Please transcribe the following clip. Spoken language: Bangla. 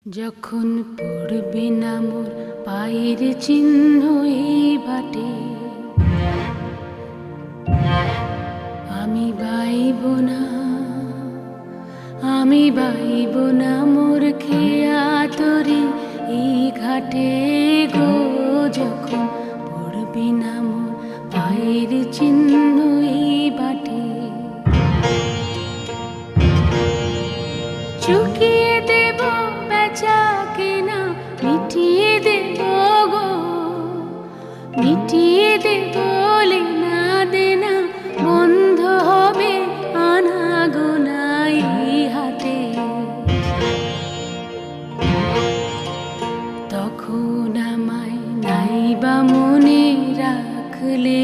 যখন পড়বে না মোর পায়ের চিহ্ন এই বাটে, আমি বাইব না, আমি বাইব না মোর খেয়া তরি এই ঘাটে গো। যখন পড়বে না মোর পায়ের চিহ্ন এই বাটে, চুকিয়ে দেব বেচা কেনা, মিটিয়ে দেব গো, মিটিয়ে দেব লেনা দেনা, বন্ধ হবে আনাগোনা এই হাটে। তখন আমায় নাইবা মনে রাখলে